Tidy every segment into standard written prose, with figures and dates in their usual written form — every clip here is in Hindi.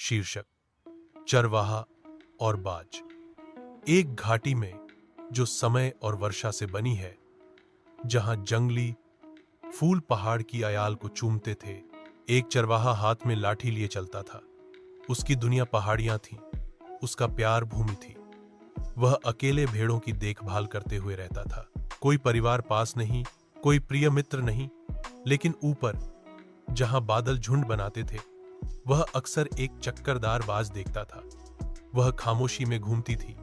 शीर्षक चरवाहा और बाज। एक घाटी में जो समय और वर्षा से बनी है, जहां जंगली फूल पहाड़ की अयाल को चूमते थे, एक चरवाहा हाथ में लाठी लिए चलता था। उसकी दुनिया पहाड़ियां थीं, उसका प्यार भूमि थी। वह अकेले भेड़ों की देखभाल करते हुए रहता था। कोई परिवार पास नहीं, कोई प्रिय मित्र नहीं, लेकिन ऊपर जहां बादल झुंड बनाते थे, वह अक्सर एक चक्करदार बाज देखता था। वह खामोशी में घूमती थी,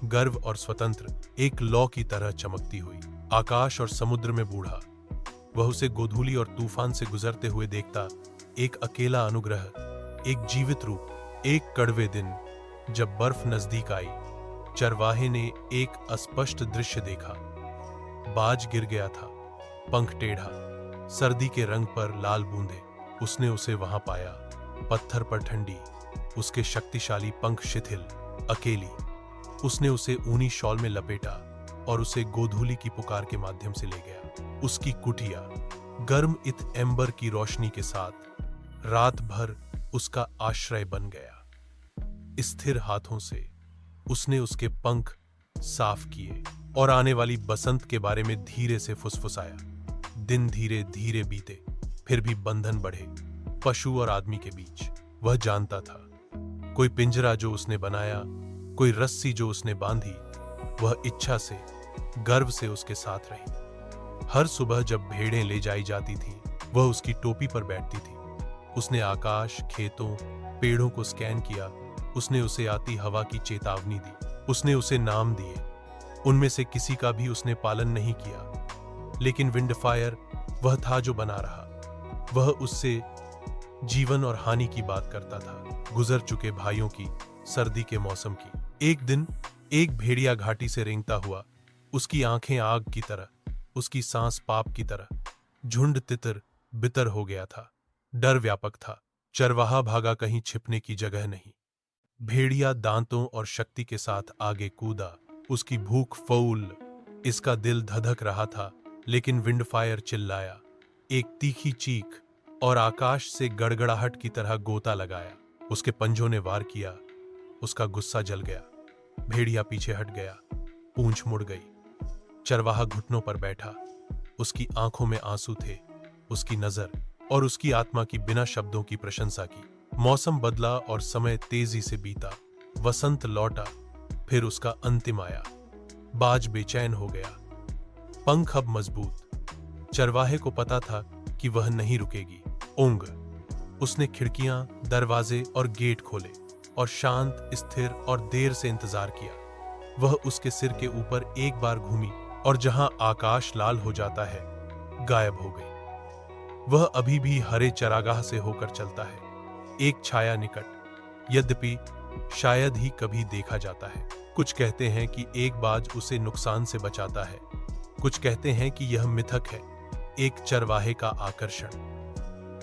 गर्व और स्वतंत्र, एक लौ की तरह चमकती हुई। आकाश और समुद्र में बूढ़ा, वह उसे गोधूली और तूफान से गुजरते हुए देखता। एक अकेला अनुग्रह, एक जीवित रूप। एक कड़वे दिन जब बर्फ नजदीक आई, चरवाहे ने एक अस्पष्ट दृश्य देखा। बाज गिर गया था, पंख टेढ़ा, सर्दी के रंग पर लाल बूंदे। उसने उसे वहां पाया, पत्थर पर ठंडी, उसके शक्तिशाली पंख शिथिल, अकेली। उसने उसे ऊनी शॉल में लपेटा और उसे गोधूली की पुकार के माध्यम से ले गया। उसकी कुटिया गर्म इत एम्बर की रोशनी के साथ रात भर उसका आश्रय बन गया। स्थिर हाथों से उसने उसके पंख साफ किए और आने वाली बसंत के बारे में धीरे से फुसफुसाया। दिन धीरे धीरे बीते, फिर भी बंधन बढ़े पशु और आदमी के बीच। वह जानता था, कोई पिंजरा जो उसने बनाया, कोई रस्सी जो उसने बांधी, वह इच्छा से, गर्व से उसके साथ रही। हर सुबह जब भेड़ें ले जाई जाती थीं, वह उसकी टोपी पर बैठती थी। उसने आकाश, खेतों, पेड़ों को स्कैन किया। उसने उसे आती हवा की चेतावनी दी। उसने उसे नाम दिए। उनमें से किसी का भी उसने पालन नहीं किया, लेकिन विंडफायर वह था जो बना रहा। वह उससे जीवन और हानि की बात करता था, गुजर चुके भाइयों की, सर्दी के मौसम की। एक दिन एक भेड़िया घाटी से रेंगता हुआ, उसकी आंखें आग की तरह, उसकी सांस पाप की तरह। झुंड तितर बितर हो गया था, डर व्यापक था। चरवाहा भागा, कहीं छिपने की जगह नहीं। भेड़िया दांतों और शक्ति के साथ आगे कूदा, उसकी भूख फौल, इसका दिल धधक रहा था। लेकिन विंडफायर चिल्लाया, एक तीखी चीख, और आकाश से गड़गड़ाहट की तरह गोता लगाया। उसके पंजों ने वार किया, उसका गुस्सा जल गया। भेड़िया पीछे हट गया, पूंछ मुड़ गई। चरवाहा घुटनों पर बैठा, उसकी आंखों में आंसू थे, उसकी नजर और उसकी आत्मा की बिना शब्दों की प्रशंसा की। मौसम बदला और समय तेजी से बीता। वसंत लौटा, फिर उसका अंतिम आया। बाज बेचैन हो गया, पंख अब मजबूत। चरवाहे को पता था कि वह नहीं रुकेगी। ऊंघ। उसने खिड़कियां, दरवाजे और गेट खोले और शांत, स्थिर और देर से इंतजार किया। वह उसके सिर के ऊपर एक बार घूमी और जहां आकाश लाल हो जाता है, गायब हो गई। वह अभी भी हरे चरागाह से होकर चलता है, एक छाया निकट, यद्यपि शायद ही कभी देखा जाता है। कुछ कहते हैं कि एक बाज उसे नुकसान से बचाता है, कुछ कहते हैं कि यह मिथक है, एक चरवाहे का आकर्षण।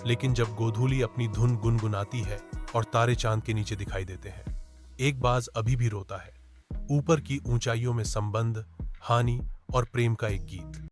लेकिन जब गोधूली अपनी धुन गुनगुनाती है और तारे चांद के नीचे दिखाई देते हैं, एक बाज अभी भी रोता है। ऊपर की ऊंचाइयों में संबंध, हानि और प्रेम का एक गीत।